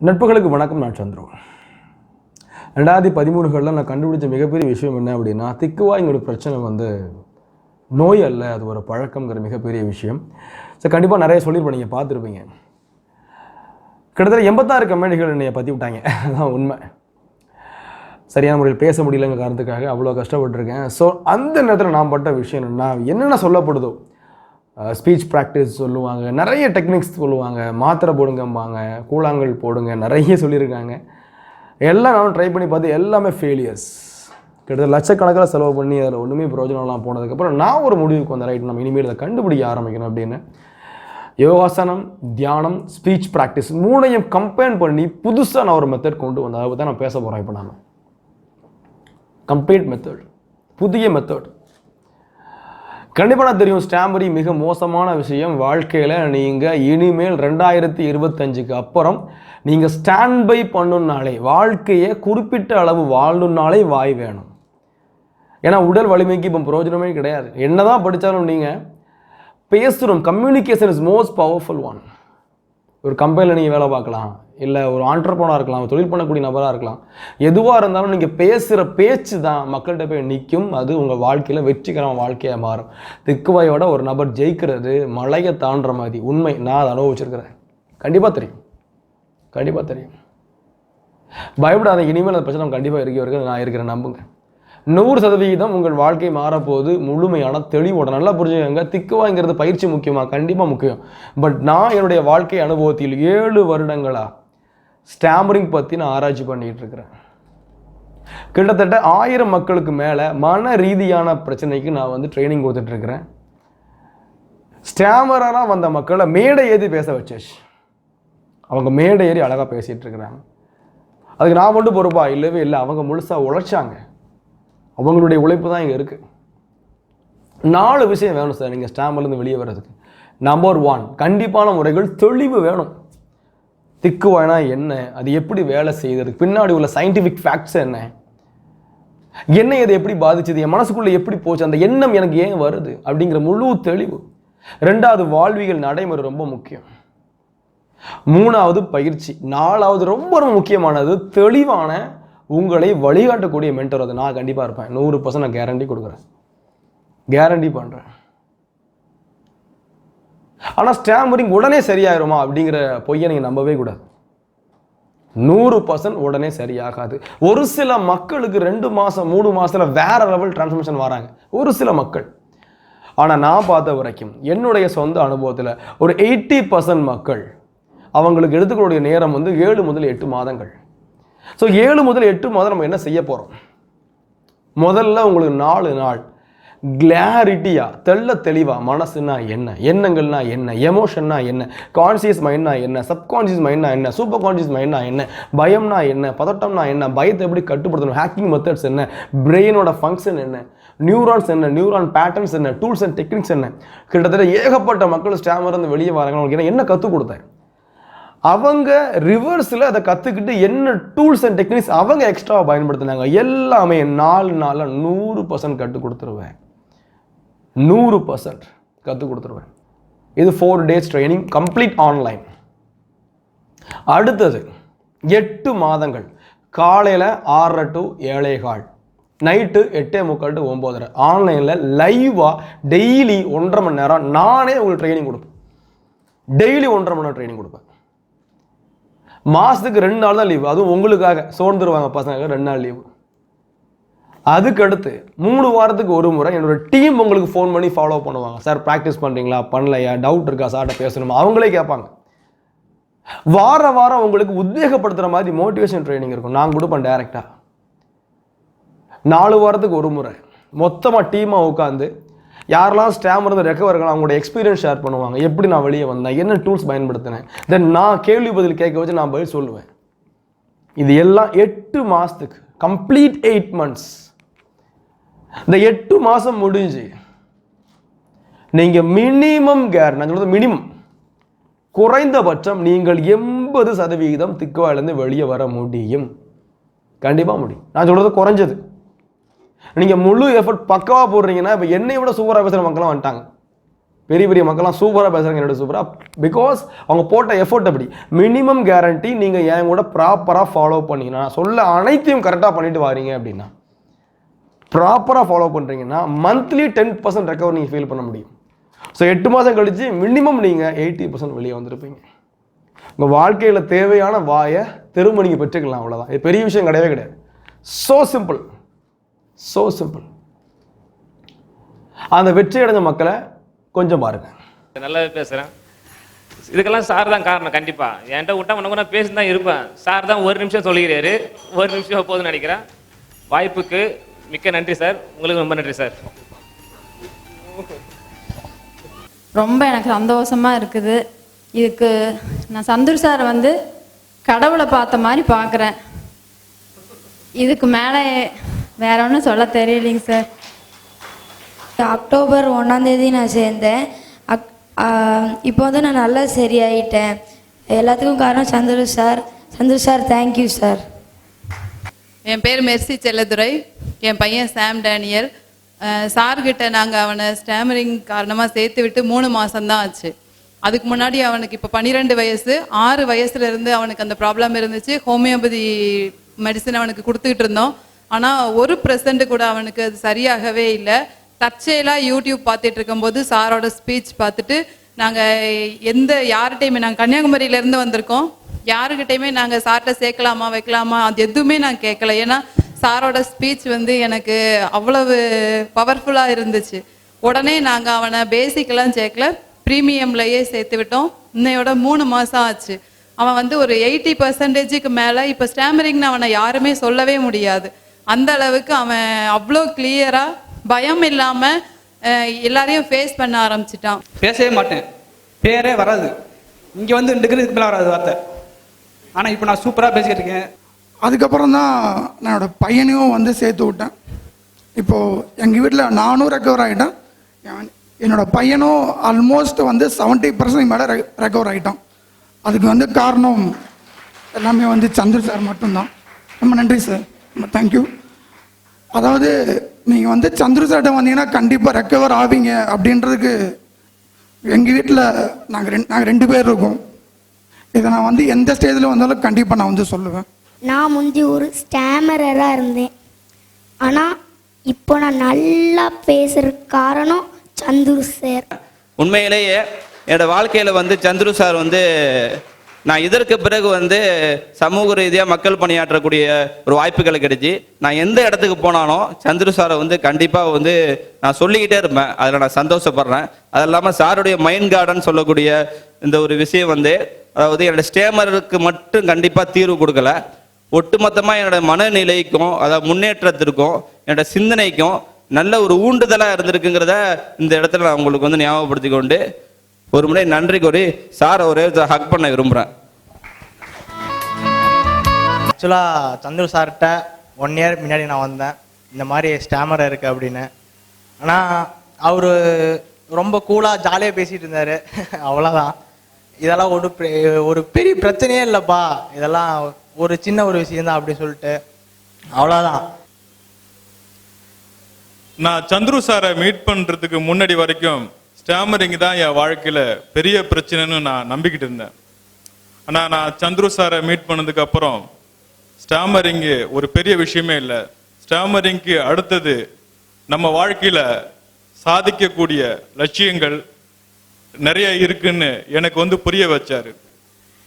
நட்புகளுக்கு வணக்கம். நான் சந்துரு. 2013 நான் கண்டுபிடிச்ச மிகப்பெரிய விஷயம் என்ன அப்படின்னா, திக்குவாய்ங்கிற பிரச்சனை நோய் அல்ல, அது ஒரு பழக்கம்ங்கிற மிகப்பெரிய விஷயம். ஸோ கண்டிப்பாக நிறைய சொல்லியிருப்பேன், நீங்கள் பார்த்துருப்பீங்க. கிட்டத்தட்ட 86 கமெண்ட்கள் என்னை பற்றி விட்டாங்க. அதுதான் உண்மை. சரியான முறையில் பேச முடியலங்கிற காரணத்துக்காக அவ்வளோ கஷ்டப்பட்டுருக்கேன். ஸோ அந்த நேரத்தில் நான் பட்ட விஷயம் என்னென்ன சொல்லப்படுதோ, ஸ்பீச் ப்ராக்டிஸ் சொல்லுவாங்க, நிறைய டெக்னிக்ஸ் சொல்லுவாங்க, மாத்திரை போடுங்கம்பாங்க, கூழாங்கல் போடுங்க, நிறைய சொல்லியிருக்காங்க. எல்லாம் நானும் ட்ரை பண்ணி பார்த்து எல்லாமே ஃபெயிலியர்ஸ். கிட்டத்தட்ட லட்சக்கணக்கில் செலவு பண்ணி அதில் ஒன்றுமே பிரயோஜனம்லாம் போனதுக்கப்புறம் நான் ஒரு முடிவுக்கு வந்தேன், ரைட் நம்ம இனிமேல் இதை கண்டுபிடிக்க ஆரம்பிக்கணும் அப்படின்னு. யோகாசனம், தியானம், ஸ்பீச் ப்ராக்டிஸ் மூணையும் கம்பைன் பண்ணி புதுசாக நான் ஒரு மெத்தட் கொண்டு வந்தேன். அதை தான் நான் பேச போகிறேன். இப்போ நான் கம்ப்ளீட் மெத்தட், புதிய மெத்தட். கண்டிப்பாக நான் தெரியும், ஸ்டாம்பரி மிக மோசமான விஷயம். வாழ்க்கையில் நீங்கள் இனிமேல் 2025க்கு அப்புறம் நீங்கள் ஸ்டாண்ட் பை பண்ணணுன்னாலே, வாழ்க்கையை குறிப்பிட்ட அளவு வாழணுன்னாலே வாய் வேணும். ஏன்னா உடல் வலிமைக்கு இப்போ பிரயோஜனமே கிடையாது. என்ன தான் படித்தாலும் நீங்கள் பேசுகிறோம். Communication is most powerful one. ஒரு கம்பெனியில் நீங்கள் வேலை பார்க்கலாம், இல்லை ஒரு ஆண்டர்ப்ரனராக இருக்கலாம், தொழில் பண்ணக்கூடிய நபராக இருக்கலாம். எதுவாக இருந்தாலும் நீங்கள் பேசுகிற பேச்சு தான் மக்கள்கிட்ட போய் நிற்கும். அது உங்கள் வாழ்க்கையில் வெற்றிகரமான வாழ்க்கையாக மாறும். திக்குவாயோட ஒரு நபர் ஜெயிக்கிறது மலையை தாண்டுற மாதிரி உண்மை. நான் அதை அனுபவிச்சிருக்கிறேன். கண்டிப்பாக தெரியும், கண்டிப்பாக தெரியும். பயப்படாத, இனிமேல் அந்த பிரச்சனை கண்டிப்பாக இருக்கிறது. நான் இருக்கிறேன், நம்புங்க. 100% உங்கள் வாழ்க்கை மாறப்போகுது. முழுமையான தெளிவோட நல்லா புரிஞ்சுக்கங்க. திக்குவாய்ங்கிறது பயிற்சி முக்கியமாக, கண்டிப்பாக முக்கியம். பட் நான் என்னுடைய வாழ்க்கை அனுபவத்தில் 7 வருடங்களாக ஸ்டாமரிங் பற்றி நான் ஆராய்ச்சி பண்ணிகிட்டு இருக்கிறேன். கிட்டத்தட்ட 1000 மக்களுக்கு மேலே மன ரீதியான பிரச்சனைக்கு நான் ட்ரைனிங் கொடுத்துட்ருக்கிறேன். ஸ்டாமராக வந்த மக்களை மேடை ஏறி பேச வச்சாச்சு. அவங்க மேடை ஏறி அழகாக பேசிகிட்டு இருக்கிறாங்க. அதுக்கு நான் மட்டும் பொறுப்பா? இல்லவே இல்லை. அவங்க முழுசாக உழைச்சாங்க. அவங்களுடைய உழைப்பு தான் இங்கே இருக்குது. 4 விஷயம் வேணும் சார் நீங்கள் ஸ்டாம்பர்லேருந்து வெளியே வர்றதுக்கு. நம்பர் 1, கண்டிப்பான முறைகள், தெளிவு வேணும். திக்குவாய்னா என்ன, அது எப்படி வேலை செய்யறதுக்கு பின்னாடி உள்ள சயின்டிஃபிக் ஃபேக்ட்ஸ் என்ன, என்னை அதை எப்படி பாதிச்சது, என் மனசுக்குள்ளே எப்படி போச்சு, அந்த எண்ணம் எனக்கு ஏன் வருது அப்படிங்கிற முழு தெளிவு. 2வது வாழ்வியல் நடைமுறை ரொம்ப முக்கியம். 3வது பயிற்சி. 4வது ரொம்ப ரொம்ப முக்கியமானது தெளிவான உங்களை வழிகாட்டக்கூடிய மென்டர். அது நான் கண்டிப்பாக இருப்பேன். 100% நான் கேரண்டி கொடுக்குறேன், கேரண்டி பண்ணுறேன். ஆனால் ஸ்டாமரிங் உடனே சரியாயிருமா அப்படிங்கிற பொய்யை நீங்கள் நம்பவே கூடாது. 100% உடனே சரியாகாது. ஒரு சில மக்களுக்கு 2 மாதம் 3 மாதத்தில் வேற லெவல் டிரான்ஸ்ஃபர்மேஷன் வராங்க, ஒரு சில மக்கள். ஆனால் நான் பார்த்த வரைக்கும் என்னுடைய சொந்த அனுபவத்தில் ஒரு 80% மக்கள் அவங்களுக்கு எடுத்துக்கூடிய நேரம் 7 முதல் 8 மாதங்கள். ஸோ 7 முதல் 8 மாதம் நம்ம என்ன செய்ய போகிறோம்? முதல்ல உங்களுக்கு 4 நாள் கிளாரிட்டியாக தெள்ள தெளிவாக மனசுனா என்ன, எண்ணங்கள்னா என்ன, எமோஷன்னா என்ன, கான்சியஸ் மைண்ட்னா என்ன, சப்கான்சியஸ் மைண்ட்னா என்ன, சூப்பர் கான்சியஸ் மைண்ட்னா என்ன, பயம்னா என்ன, பதட்டம்னா என்ன, பயத்தை எப்படி கட்டுப்படுத்தணும், ஹேக்கிங் மெத்தட்ஸ் என்ன, பிரெயினோட ஃபங்க்ஷன் என்ன, நியூரான்ஸ் என்ன, நியூரான் பேட்டர்ன்ஸ் என்ன, டூல்ஸ் அண்ட் டெக்னிக்ஸ் என்ன. கிட்டத்தட்ட ஏகப்பட்ட மக்கள் ஸ்டாமர் இருந்து வெளியே வராங்க. உங்களுக்கு என்ன கற்றுக் கொடுத்தேன்? அவங்க ரிவர்ஸில் அதை கற்றுக்கிட்டு என்ன டூல்ஸ் அண்ட் டெக்னிக்ஸ் அவங்க எக்ஸ்ட்ராவாக பயன்படுத்தினாங்க. எல்லாமே 4 நாளில் 100% கற்றுக் கொடுத்துருவேன். 100% கற்றுக் கொடுத்துருவேன். இது 4 days ட்ரைனிங், கம்ப்ளீட் ஆன்லைன். அடுத்தது 8 மாதங்கள். காலையில் 6:30 to 7:15, நைட்டு 8:45 to 9:30 ஆன்லைனில் லைவாக டெய்லி 1.5 மணி நேரம் நானே உங்களுக்கு ட்ரைனிங் கொடுப்பேன். டெய்லி 1.5 மணி நேரம் ட்ரைனிங் கொடுப்பேன். மாதத்துக்கு 2 நாள் தான் லீவு. அதுவும் உங்களுக்காக சோர்ந்துருவாங்க பசங்க, 2 நாள் லீவு. அதுக்கடுத்து 3 வாரத்துக்கு ஒரு முறை என்னோட டீம் உங்களுக்கு ஃபோன் பண்ணி ஃபாலோ பண்ணுவாங்க. சார் ப்ராக்டிஸ் பண்ணுறீங்களா, பண்ணலையா, டவுட் இருக்கா, சார்ட்ட பேசணுமா, அவங்களே கேட்பாங்க. வாரம் உங்களுக்கு உத்வேகப்படுத்துகிற மாதிரி மோட்டிவேஷன் ட்ரைனிங் இருக்கும். நான் கொடுப்பேன் டைரெக்டாக. 4 வாரத்துக்கு ஒரு முறை மொத்தமாக டீமாக உட்காந்து யாரெல்லாம் ஸ்டாமர் இருந்து ரெக்கவர் இருக்கலாம் அவங்களோட எக்ஸ்பீரியன்ஸ் ஷேர் பண்ணுவாங்க. எப்படி நான் வெளியே வந்தேன், என்ன டூல்ஸ் பயன்படுத்தினேன், தென் நான் கேள்வி பதில் கேட்க வச்சு நான் பதில் சொல்லுவேன். இது எல்லாம் 8 மாதத்துக்கு, கம்ப்ளீட் 8 months. இந்த 8 மாதம் முடிஞ்சு நீங்கள் மினிமம் நான் சொல்றது மினிமம், குறைந்தபட்சம் நீங்கள் 80% திக்குவாயிலிருந்து வெளியே வர முடியும். கண்டிப்பாக முடியும். நான் சொல்றது குறைஞ்சது. நீங்கள் முழு எஃபர்ட் பக்கவாக போடுறீங்கன்னா, இப்போ என்னை விட சூப்பராக பேசுகிற மக்கள்லாம் வந்துட்டாங்க. பெரிய பெரிய மக்கள்லாம் சூப்பராக பேசுகிறாங்க என்னோட சூப்பராக, பிகாஸ் அவங்க போட்ட எஃபோர்ட் அப்படி. மினிமம் கேரண்டி நீங்கள் என் கூட ப்ராப்பராக ஃபாலோ பண்ணிங்கன்னா, நான் சொல்ல அனைத்தையும் கரெக்டாக பண்ணிட்டு வாரீங்க அப்படின்னா, ப்ராப்பராக ஃபாலோ பண்ணுறீங்கன்னா மந்த்லி 10% ரெக்கவர் நீங்கள் ஃபீல் பண்ண முடியும். ஸோ 8 மாதம் கழித்து மினிமம் நீங்கள் 80% வெளியே வந்திருப்பீங்க. உங்கள் வாழ்க்கையில் தேவையான வாயை திரும்ப நீங்கள் பெற்றுக்கலாம், அவ்வளோதான். இது பெரிய விஷயம் கிடையவே கிடையாது. So simple, so simple. அந்த வெற்றி அடைஞ்ச மக்களை கொஞ்சம் பாருங்க. நல்லா பேசுகிறேன், இதுக்கெல்லாம் சார் தான் காரணம். கண்டிப்பாக என்கிட்ட விட்டா உனக்கு பேசி தான் இருப்பேன். சார் தான் ஒரு நிமிஷம் சொல்லிக்கிறாரு, ஒரு நிமிஷம் போதும்னு நினைக்கிறேன். வாய்ப்புக்கு மிக்க நன்றி சார். உங்களுக்கு ரொம்ப நன்றி சார். ரொம்ப எனக்கு சந்தோஷமாக இருக்குது. இதுக்கு நான் சந்துரு சார் கடவுளை பார்த்த மாதிரி பார்க்குறேன். இதுக்கு மேலே வேற ஒன்றும் சொல்ல தெரியலைங்க சார். அக்டோபர் 1 நான் சேர்ந்தேன். இப்போ நான் நல்லா சரியாயிட்டேன். எல்லாத்துக்கும் காரணம் Chandru sir. Chandru sir thank you sir. என் பேர் மெர்சி செல்லதுரை. என் பையன் சாம் டேனியல். சார்கிட்ட நாங்கள் அவனை ஸ்டாமரிங் காரணமாக சேர்த்து விட்டு 3 மாதம்தான் ஆச்சு. அதுக்கு முன்னாடி அவனுக்கு இப்போ 12 வயசு. 6 வயசுலேருந்து அவனுக்கு அந்த ப்ராப்ளம் இருந்துச்சு. ஹோமியோபதி மெடிசன் அவனுக்கு கொடுத்துக்கிட்டு இருந்தோம். ஆனால் 1% கூட அவனுக்கு அது சரியாகவே இல்லை. தற்செயலாக யூடியூப் பார்த்துட்டு இருக்கும்போது சாரோட ஸ்பீச் பார்த்துட்டு நாங்கள் யார்கிட்டையுமே, நாங்கள் கன்னியாகுமரியிலேருந்து வந்திருக்கோம், யாருக்கிட்டையுமே நாங்கள் சார்கிட்ட சேர்க்கலாமா வைக்கலாமா அது எதுவுமே நான் கேட்கல. ஏன்னா சாரோட ஸ்பீச் எனக்கு அவ்வளவு பவர்ஃபுல்லாக இருந்துச்சு. உடனே நாங்கள் அவனை பேசிக்கெல்லாம் சேர்க்கல, ப்ரீமியம்லையே சேர்த்து விட்டோம். இன்னையோட 3 மாதம் ஆச்சு. அவன் ஒரு 80%க்கு மேலே இப்போ ஸ்டாமரிங்னு அவனை யாருமே சொல்லவே முடியாது. அந்த அளவுக்கு அவன் அவ்வளோ கிளியராக பயம் இல்லாமல் எல்லாரையும் ஃபேஸ் பண்ண ஆரம்பிச்சிட்டான். பேசவே மாட்டேன், பேரே வராது. இங்கே 2 டிகிரிக்கு மேலே வராது வார்த்தை. ஆனால் இப்போ நான் சூப்பராக பேசிக்கிட்டு இருக்கேன். அதுக்கப்புறம் தான் நான் என்னோட பையனையும் சேர்த்து விட்டேன். இப்போது எங்கள் வீட்டில் நானும் ரெக்கவர் ஆகிட்டேன். என்னோட பையனும் ஆல்மோஸ்ட் 70% மேலே ரெக்கவர் ஆகிட்டான். அதுக்கு காரணம் எல்லாமே சந்துரு சார் மட்டும்தான். ரொம்ப நன்றி சார், ரொம்ப தேங்க்யூ. அதாவது நீங்கள் சந்துரு சார்கிட்ட வந்தீங்கன்னா கண்டிப்பாக ரெக்கவர் ஆவீங்க அப்படின்றதுக்கு எங்கள் வீட்டில் நாங்கள் 2 பேர் இருக்கோம். இதை நான் எந்த ஸ்டேஜில் வந்தாலும் கண்டிப்பாக நான் சொல்லுவேன். நான் முந்தி ஒரு ஸ்டாமரராக இருந்தேன். ஆனால் இப்போ நான் நல்லா பேசுகிற காரணம் சந்துரு சார். உண்மையிலேயே என்னோட வாழ்க்கையில் சந்துரு சார் நான் இதற்கு பிறகு சமூக ரீதியாக மக்கள் பணியாற்றக்கூடிய ஒரு வாய்ப்புகள் கிடைச்சி நான் எந்த இடத்துக்கு போனாலும் சந்துரு சாரை கண்டிப்பாக நான் சொல்லிக்கிட்டே இருப்பேன். அதில் நான் சந்தோஷப்படுறேன். அது இல்லாமல் சாருடைய மைண்ட் கார்டன் சொல்லக்கூடிய இந்த ஒரு விஷயம் அதாவது என்னோட ஸ்டேமருக்கு மட்டும் கண்டிப்பாக தீர்வு கொடுக்கல, ஒட்டுமொத்தமாக என்னோட மனநிலைக்கும் அதாவது முன்னேற்றத்திற்கும் என்னோட சிந்தனைக்கும் நல்ல ஒரு ஊண்டுதலாக இருந்திருக்குங்கிறத இந்த இடத்துல நான் உங்களுக்கு ஞாபகப்படுத்தி கொண்டு ஒரு முறை நன்றி கூறி சார் ஒரே ஹக் பண்ண விரும்புகிறேன். ஆக்சுவலாக சந்துரு சார்கிட்ட 1 இயர் முன்னாடி நான் வந்தேன், இந்த மாதிரி ஸ்டாமர் இருக்குது அப்படின்னு. ஆனால் அவர் ரொம்ப கூலாக ஜாலியாக பேசிகிட்டு இருந்தார். அவ்வளோதான். இதெல்லாம் ஒரு பெரிய பிரச்சனையே இல்லைப்பா, இதெல்லாம் ஒரு சின்ன ஒரு விஷயம்தான் அப்படி சொல்லிட்டு அவ்வளோதான். நான் சந்துரு சாரை மீட் பண்ணுறதுக்கு முன்னாடி வரைக்கும் ஸ்டாமரிங் தான் என் வாழ்க்கையில் பெரிய பிரச்சனைன்னு நான் நம்பிக்கிட்டு இருந்தேன். ஆனால் நான் சந்துரு சாரை மீட் பண்ணதுக்கு அப்புறம் ஸ்டாமரிங்கு ஒரு பெரிய விஷயமே இல்லை. ஸ்டாமரிங்க்கு அடுத்தது நம்ம வாழ்க்கையில் சாதிக்கக்கூடிய லட்சியங்கள் நிறைய இருக்குன்னு எனக்கு புரிய வச்சாரு.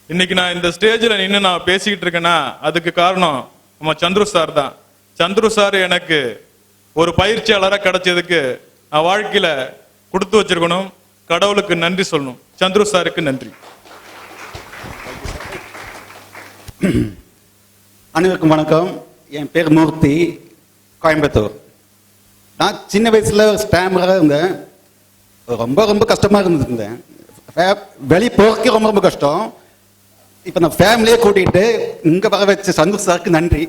இன்னைக்கு நான் இந்த ஸ்டேஜில் நின்று நான் பேசிக்கிட்டு இருக்கேன்னா அதுக்கு காரணம் நம்ம சந்துரு சார் தான். சந்துரு சார் எனக்கு ஒரு பயிற்சியாளராக கிடைச்சதுக்கு நான் வாழ்க்கையில் கொடுத்து வச்சிருக்கணும். கடவுளுக்கு நன்றி சொல்லணும். சந்துரு சாருக்கு நன்றி. அனைவருக்கும் வணக்கம். என் பேர் மூர்த்தி, கோயம்புத்தூர். நான் சின்ன வயசில் ஸ்டாமராக இருந்தேன். ரொம்ப கஷ்டமாக இருந்தேன். வெளியே போகிறதுக்கு ரொம்ப கஷ்டம். இப்போ நான் ஃபேமிலியே கூட்டிகிட்டு இங்கே வர வச்ச சந்துரு சாருக்கு நன்றி.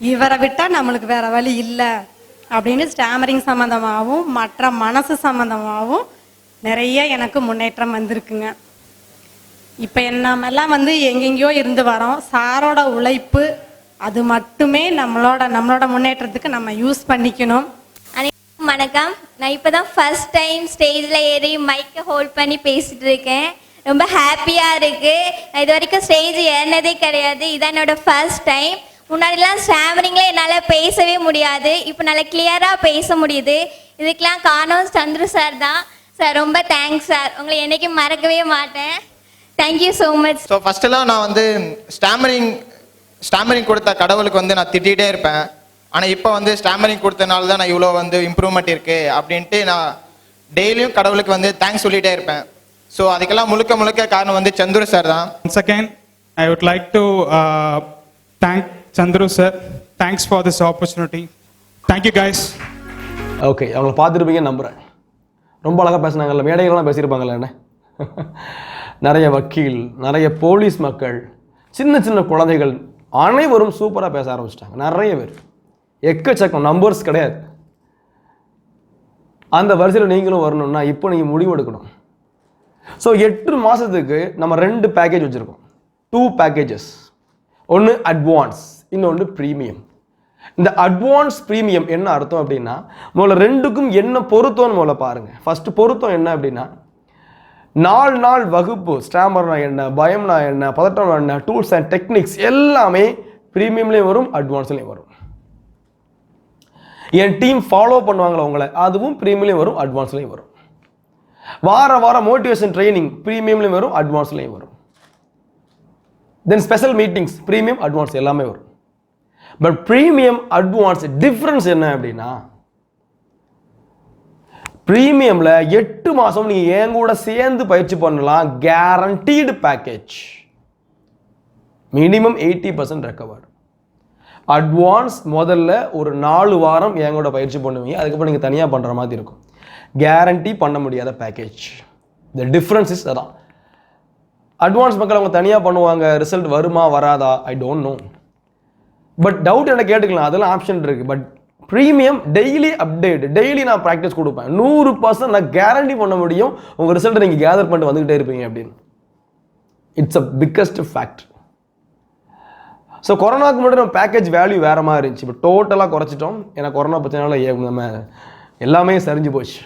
இவரை விட்டால் நம்மளுக்கு வேற வழி இல்லை அப்படின்னு ஸ்டாமரிங் சம்மந்தமாகவும் மற்ற மனசு சம்மந்தமாகவும் நிறைய எனக்கு முன்னேற்றம் வந்திருக்குங்க. இப்போ நம்மெல்லாம் எங்கெங்கேயோ இருந்து வரோம். சாரோட உழைப்பு அது மட்டுமே நம்மளோட முன்னேற்றத்துக்கு நம்ம யூஸ் பண்ணிக்கணும். வணக்கம். நான் இப்போ தான் ஃபர்ஸ்ட் டைம் ஸ்டேஜில் ஏறி மைக்கை ஹோல்ட் பண்ணி பேசிகிட்டு இருக்கேன். ரொம்ப ஹாப்பியாக இருக்குது. நான் இது வரைக்கும் ஸ்டேஜ் ஏறினதே கிடையாது. இதான் என்னோட ஃபர்ஸ்ட் டைம். முன்னாடிலாம் ஸ்டாமரிங்கில் என்னால் பேசவே முடியாது. இப்போ நல்லா கிளியராக பேச முடியுது. இதுக்கெலாம் காரணம் சந்துரு சார் தான். சார் ரொம்ப தேங்க்ஸ் சார். உங்களை என்றைக்கும் மறக்கவே மாட்டேன். Thank you so much. ஸோ ஃபஸ்ட்டெல்லாம் நான் வந்து ஸ்டாமரிங் கொடுத்த கடவுளுக்கு வந்து நான் திட்டிகிட்டே இருப்பேன். ஆனால் இப்போ வந்து ஸ்டாமரிங் கொடுத்தனால தான் நான் இவ்வளோ வந்து இம்ப்ரூவ்மெண்ட் இருக்குது அப்படின்ட்டு நான் டெய்லியும் கடவுளுக்கு வந்து தேங்க்ஸ் சொல்லிகிட்டே இருப்பேன். ஸோ அதுக்கெல்லாம் முழுக்க காரணம் வந்து சந்துரு சார் தான். Once again, I would like to thank Chandru sir. Thanks for this opportunity. Thank you guys. Okay, அவங்கள பார்த்துருப்பீங்கன்னு நம்புகிறேன். ரொம்ப அழகாக பேசினாங்கல்ல, மேடைகள்லாம் பேசியிருப்பாங்கல்ல. என்ன நிறைய வக்கீல், நிறைய போலீஸ் மக்கள், சின்ன சின்ன குழந்தைகள் அனைவரும் சூப்பராக பேச ஆரம்பிச்சிட்டாங்க. நிறைய பேர், எக்கச்சக்கம், நம்பர்ஸ் கிடையாது. அந்த வரிசையில் நீங்களும் வரணும்னா இப்போ நீங்கள் முடிவு எடுக்கணும். ஸோ 8 மாதத்துக்கு நம்ம 2 பேக்கேஜ் வச்சுருக்கோம். 2 பேக்கேஜஸ். ஒன்று அட்வான்ஸ், இன்னொன்று ப்ரீமியம். இந்த அட்வான்ஸ் ப்ரீமியம் என்ன அர்த்தம் அப்படின்னா, முதல்ல 2க்கும் என்ன பொருத்தம்னு முதல்ல பாருங்கள். ஃபஸ்ட்டு பொருத்தம் என்ன அப்படின்னா, 4 நாள் வகுப்பு, ஸ்டாமர்னா என்ன, பயம்னா என்ன, பதட்டம்னா என்ன, டூல்ஸ் அண்ட் டெக்னிக்ஸ் எல்லாமே ப்ரீமியம்லேயும் வரும், அட்வான்ஸ்லேயும் வரும். என் டீம் ஃபாலோ பண்ணுவாங்களா உங்களை, அதுவும் ப்ரீமியம்லேயும் வரும், அட்வான்ஸ்லேயும் வரும். வாரம் மோட்டிவேஷன் ட்ரைனிங் ப்ரீமியம்லேயும் வரும், அட்வான்ஸ்லேயும் வரும். தென் ஸ்பெஷல் மீட்டிங்ஸ் ப்ரீமியம், அட்வான்ஸ் எல்லாமே வரும். பட் ப்ரீமியம் அட்வான்ஸ் டிஃப்ரென்ஸ் என்ன அப்படின்னா, ப்ரீமியமில் 8 மாதம் நீங்கள் என் கூட சேர்ந்து பயிற்சி பண்ணலாம். Guaranteed package, minimum 80% recovered. Advance முதல்ல ஒரு 4 வாரம் என் கூட பயிற்சி பண்ணுவீங்க, அதுக்கப்புறம் நீங்கள் தனியாக பண்ணுற மாதிரி இருக்கும். கேரண்டி பண்ண முடியாத பேக்கேஜ். த டிஃப்ரென்ஸ் இஸ் அதான். அட்வான்ஸ் மக்கள் அவங்க தனியாக பண்ணுவாங்க, ரிசல்ட் வருமா வராதா I don't know. But doubt என்ன கேட்டுக்கலாம், அதெல்லாம் ஆப்ஷன் இருக்குது. But premium daily update, daily நான் ப்ராக்டிஸ் கொடுப்பேன். 100% நான் கேரண்டி பண்ண முடியும் உங்கள் ரிசல்ட்டை நீங்கள் கேதர் பண்ணிட்டு வந்துக்கிட்டே இருப்பீங்க அப்படின்னு. It's a biggest fact. So கொரோனாவுக்கு முன்னாடி நம்ம பேக்கேஜ் வேல்யூ வேறு மாதிரி இருந்துச்சு. இப்போ டோட்டலாக குறைச்சிட்டோம். ஏன்னா கொரோனா பிரச்சனைனால நம்ம எல்லாமே சரிஞ்சு போச்சு.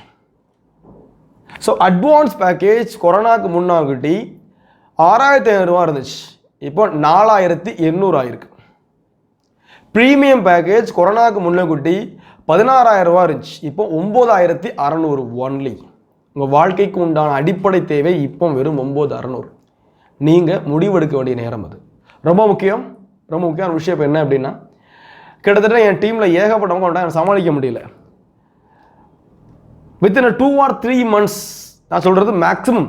ஸோ அட்வான்ஸ் பேக்கேஜ் கொரோனாவுக்கு முன்னாடி 6500 ரூபா இருந்துச்சு, இப்போ 4800 ஆயிருக்கு. ப்ரீமியம் பேக்கேஜ் கொரோனாவுக்கு முன்னாடி 16000 ரூபா இருந்துச்சு, இப்போ 9600 ஒன்லி. உங்கள் வாழ்க்கைக்கு உண்டான அடிப்படை தேவை இப்போ வெறும் 9600. நீங்கள் முடிவெடுக்க வேண்டிய நேரம் அது. ரொம்ப முக்கியமான விஷயம் இப்போ என்ன அப்படின்னா, கிட்டத்தட்ட என் டீமில் ஏகப்பட்டவங்க எனக்கு சமாளிக்க முடியல. வித்தின் 2 or 3 months, நான் சொல்கிறது மேக்ஸிமம்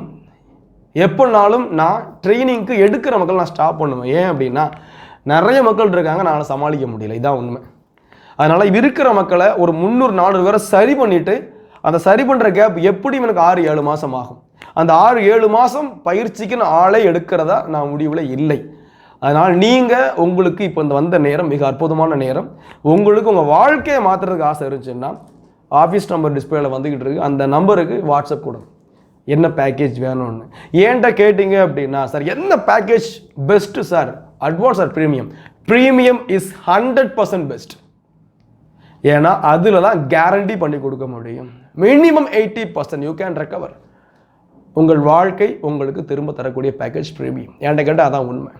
எப்போனாலும் நான் ட்ரைனிங்க்கு எடுக்கிற மக்கள் நான் ஸ்டாப் பண்ணுவேன். ஏன் அப்படின்னா, நிறைய மக்கள் இருக்காங்க, நான் சமாளிக்க முடியல, இதான் உண்மை. அதனால் இருக்கிற மக்களை ஒரு 300-400 பேரை சரி பண்ணிவிட்டு, அந்த சரி பண்ணுற கேப் எப்படியும் எனக்கு 6-7 மாதம் ஆகும். அந்த 6-7 மாதம் பயிற்சிக்கு நான் ஆளே எடுக்கிறதா நான் முடிவில் இல்லை. அதனால் நீங்கள் உங்களுக்கு இப்போ இந்த வந்த நேரம் மிக அற்புதமான நேரம். உங்களுக்கு உங்கள் வாழ்க்கையை மாற்றுறதுக்கு ஆசை இருந்துச்சுன்னா, ஆஃபீஸ் நம்பர் டிஸ்பிளேல வந்துக்கிட்டு இருக்கு, அந்த நம்பருக்கு வாட்ஸ்அப் கொடுங்க என்ன பேக்கேஜ் வேணும்னு. ஏன்ட்ட கேட்டிங்க அப்படின்னா, சார் என்ன package best sir, advance or premium? Premium is 100% best. ஏன்னா அதில் தான் கேரண்டி பண்ணி கொடுக்க முடியும். Minimum 80% you can recover. உங்கள் வாழ்க்கை உங்களுக்கு திரும்ப தரக்கூடிய பேக்கேஜ் ப்ரீமியம். என்கிட்ட கேட்டால் அதான் உண்மை.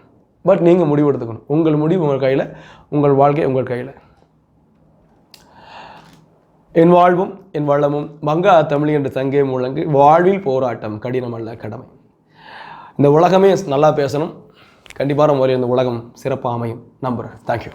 பட் நீங்கள் முடிவு எடுத்துக்கணும். உங்கள் முடிவு உங்கள் கையில், உங்கள் வாழ்க்கை உங்கள் கையில். என் வாழ்வும் என் வளமும் மங்கா தமிழ் என்று சங்கே முழங்கு, வாழ்வில் போராட்டம் கடினமல்ல கடமை. இந்த உலகமே நல்லா பேசணும். கண்டிப்பாக முறையில் இந்த உலகம் சிறப்பாக அமையும் நம்புகிறேன். தேங்க்யூ.